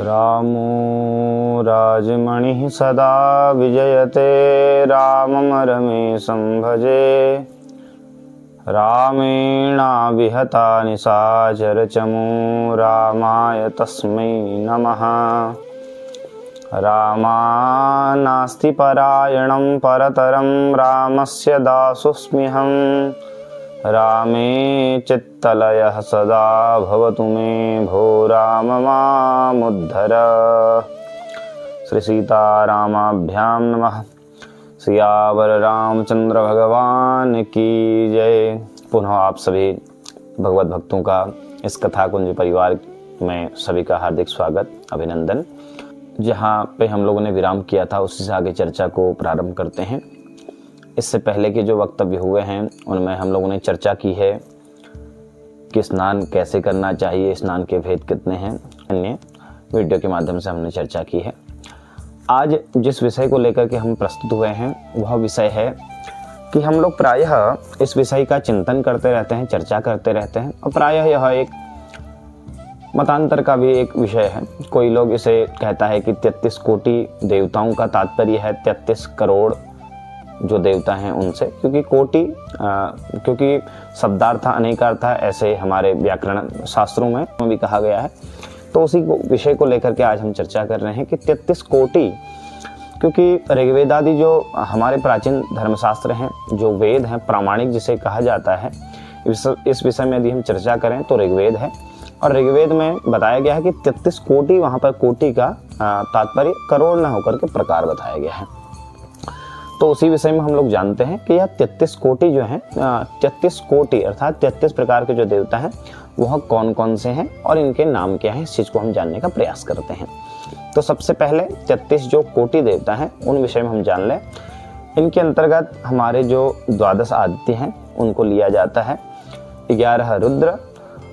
रामो राजमणिः सदा विजयते रामं रमेशं भजे। रामेणाभिहता निशाचरचमू रामाय तस्मै नमः। रामानास्ति परायणं परतरं रामस्य दासोऽस्म्यहं। रामे चित्तलयः सदा भवतु मे भो राम मामुद्धर। श्री सीतारामाभ्यां नमः। सियावर रामचंद्र भगवान की जय। पुनः आप सभी भगवत भक्तों का इस कथा कुंज परिवार में सभी का हार्दिक स्वागत, अभिनंदन। जहाँ पे हम लोगों ने विराम किया था उसी से आगे चर्चा को प्रारंभ करते हैं। इससे पहले के जो वक्तव्य हुए हैं उनमें हम लोगों ने चर्चा की है कि स्नान कैसे करना चाहिए, स्नान के भेद कितने हैं, अन्य वीडियो के माध्यम से हमने चर्चा की है। आज जिस विषय को लेकर के हम प्रस्तुत हुए हैं वह विषय है कि हम लोग प्रायः इस विषय का चिंतन करते रहते हैं, चर्चा करते रहते हैं और प्रायः यह एक मतांतर का भी एक विषय है। कोई लोग इसे कहता है कि 33 कोटि देवताओं का तात्पर्य है 33 करोड़ जो देवता हैं उनसे, क्योंकि कोटि क्योंकि शब्दार्थ अनेकार्थ ऐसे हमारे व्याकरण शास्त्रों में भी कहा गया है। तो उसी विषय को लेकर के आज हम चर्चा कर रहे हैं कि 33 कोटि, क्योंकि ऋग्वेद आदि जो हमारे प्राचीन धर्मशास्त्र हैं, जो वेद हैं, प्रामाणिक जिसे कहा जाता है, इस विषय में यदि हम चर्चा करें तो ऋग्वेद है। और ऋग्वेद में बताया गया है कि 33 कोटि, वहाँ पर कोटि का तात्पर्य करोड़ न होकर के प्रकार बताया गया है। तो उसी विषय में हम लोग जानते हैं कि यह 33 कोटि जो हैं, 33 कोटि अर्थात 33 प्रकार के जो देवता हैं वह कौन कौन से हैं और इनके नाम क्या हैं, इस चीज़ को हम जानने का प्रयास करते हैं। तो सबसे पहले 33 जो कोटि देवता हैं उन विषय में हम जान लें। इनके अंतर्गत हमारे जो 12 आदित्य हैं उनको लिया जाता है, 11 रुद्र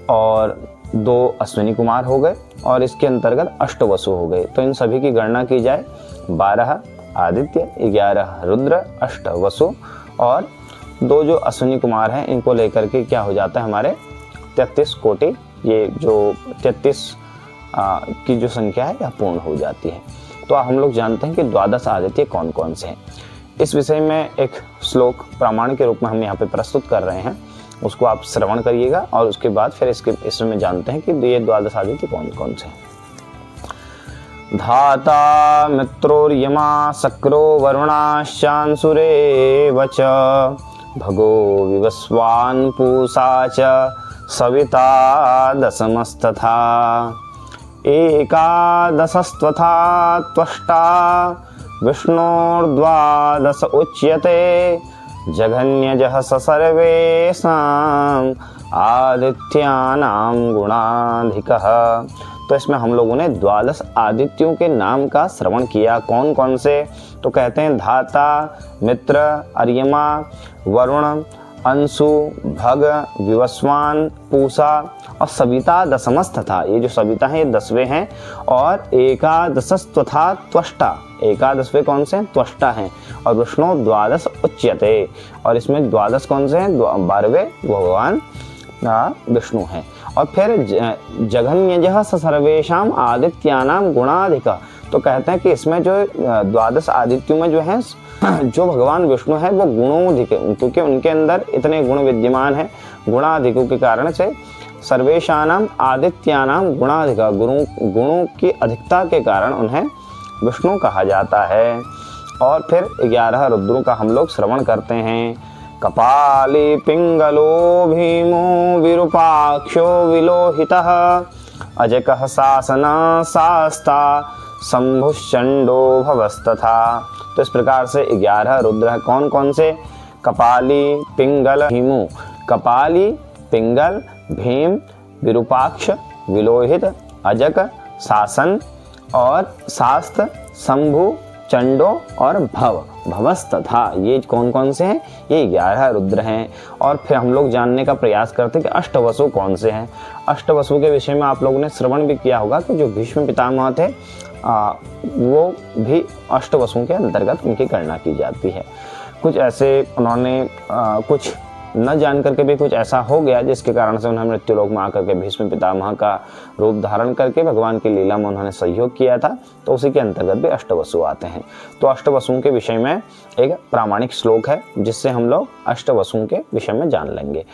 और 2 अश्विनी कुमार हो गए और इसके अंतर्गत अष्टवसु हो गए। तो इन सभी की गणना की जाए 12 आदित्य, 11 रुद्र, 8 वसु और 2 जो अश्विनी कुमार हैं, इनको लेकर के क्या हो जाता है हमारे 33 कोटि। ये जो 33 की जो संख्या है यह पूर्ण हो जाती है। तो हम लोग जानते हैं कि 12 आदित्य कौन कौन से हैं। इस विषय में एक श्लोक प्रमाण के रूप में हम यहाँ पे प्रस्तुत कर रहे हैं, उसको आप श्रवण करिएगा और उसके बाद फिर इसमें जानते हैं कि ये 12 आदित्य कौन कौन से हैं। धाता मित्रोर्यमा शक्रो वरुणाश्चांसुरेव च भगो विवस्वान् पूषा च सविता दशमस्तथा एकादशस्त्वथा त्वष्टा विष्णोर्द्वादश उच्यते जघन्यजः स सर्वेषां आदित्यानां गुणाधिकः। तो इसमें हम लोगों ने 12 आदित्यों के नाम का श्रवण किया। कौन कौन से? तो कहते हैं धाता, मित्र, अर्यमा, वरुण, अंशु, भग, विवस्वान, पूषा और सविता दशमस्तथा। ये जो सविता है ये 10वें हैं। और एकादशस्त्वथा त्वष्टा, 11वें कौन से हैं? त्वष्टा हैं। और विष्णु 12 उच्यते, और इसमें 12 कौन से हैं? 12वें भगवान विष्णु हैं। और फिर जघन्यजः स सर्वेषां आदित्यानां गुणाधिका। तो कहते हैं कि इसमें जो 12 आदित्यों में जो है जो भगवान विष्णु है वो गुणोधिक, क्योंकि उनके अंदर इतने गुण विद्यमान है, गुणाधिकों के कारण से सर्वेषां आदित्यानां गुणाधिका, गुणों की अधिकता के कारण उन्हें विष्णु कहा जाता है। और फिर 11 रुद्रों का हम लोग श्रवण करते हैं। कपाली पिंगलो भीमो विरूपाक्षो विलोहितः अजकः शासना शास्ता शंभुश्चंडो भवस्तथा। तो इस प्रकार से 11 रुद्र है। कौन कौन से? कपाली, पिंगल, भीमो। कपाली, पिंगल, भीम, विरूपाक्ष, विलोहित, अजक, शासन और शास्त्र, शंभु, चंडो और भवस्तथा। ये कौन कौन से हैं? ये 11 रुद्र हैं। और फिर हम लोग जानने का प्रयास करते हैं कि अष्टवसु कौन से हैं। अष्टवसु के विषय में आप लोगों ने श्रवण भी किया होगा कि जो भीष्म पितामह थे वो भी अष्टवसुओं के अंतर्गत उनकी गणना की जाती है। कुछ ऐसे उन्होंने कुछ न जान करके भी कुछ ऐसा हो गया जिसके कारण से उन्होंने मृत्युलोक में आकर के भीष्म पितामह का रूप धारण करके भगवान की लीला में उन्होंने सहयोग किया था, तो उसी के अंतर्गत भी अष्टवसु आते हैं। तो अष्टवसुओं के विषय में एक प्रामाणिक श्लोक है जिससे हम लोग अष्टवसुओं के विषय में जान लेंगे।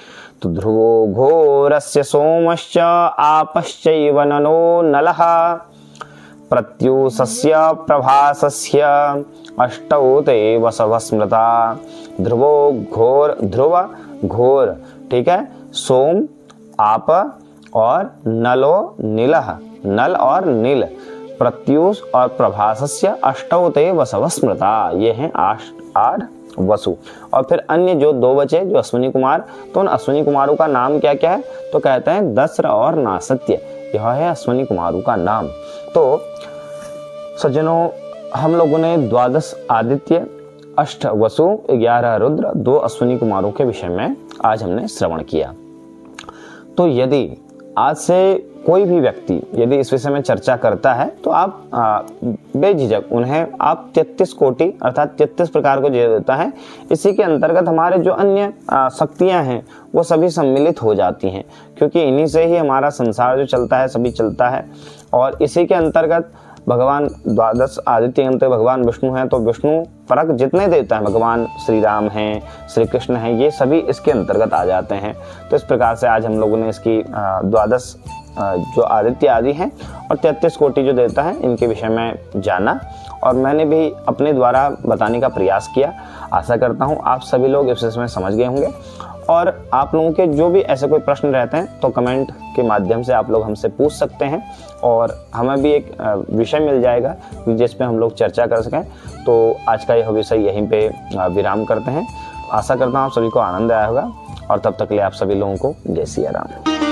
तो ध्रुवो घोरस्य सोमश्च आपश्चैव ननो नलः प्रत्यूषस्य प्रभासस्य अष्टौ ते वसवः स्मृता। ध्रुवो घोर, ध्रुव घोर, ठीक है, सोम, आप और नलो नीलः, नल और नील, प्रत्यूष और प्रभासस्य अष्टौ ते वसवः स्मृता। ये हैं 8 वसु। और फिर अन्य जो 2 बचे जो अश्विनी कुमार, तो उन अश्विनी कुमारों का नाम क्या क्या है, तो कहते हैं दस्र और नासत्य, यह है अश्विनी कुमारों का नाम। तो सज्जनों, हम लोगों ने 12 आदित्य, 8 वसु, 11 रुद्र, 2 अश्विनी कुमारों के विषय में आज हमने श्रवण किया। तो यदि आज से कोई भी व्यक्ति यदि इस विषय में चर्चा करता है तो आप बेझिझक उन्हें आप 33 कोटि अर्थात 33 प्रकार को जो देता है, इसी के अंतर्गत हमारे जो अन्य शक्तियां हैं वो सभी सम्मिलित हो जाती हैं, क्योंकि इन्हीं से ही हमारा संसार जो चलता है सभी चलता है। और इसी के अंतर्गत भगवान 12 आदित्य के अंतर्गत भगवान विष्णु हैं, तो विष्णु परक जितने देवता हैं, भगवान श्री राम हैं, श्री कृष्ण हैं, ये सभी इसके अंतर्गत आ जाते हैं। तो इस प्रकार से आज हम लोगों ने इसकी 12 जो आदित्य आदि हैं और 33 कोटि जो देवता हैं इनके विषय में जाना, और मैंने भी अपने द्वारा बताने का प्रयास किया। आशा करता हूँ आप सभी लोग इस विषय में समझ गए होंगे। और आप लोगों के जो भी ऐसे कोई प्रश्न रहते हैं तो कमेंट के माध्यम से आप लोग हमसे पूछ सकते हैं, और हमें भी एक विषय मिल जाएगा जिस पे हम लोग चर्चा कर सकें। तो आज का यह विषय यहीं पे विराम करते हैं। आशा करता हूँ आप सभी को आनंद आया होगा, और तब तक के लिए आप सभी लोगों को जय सिया राम।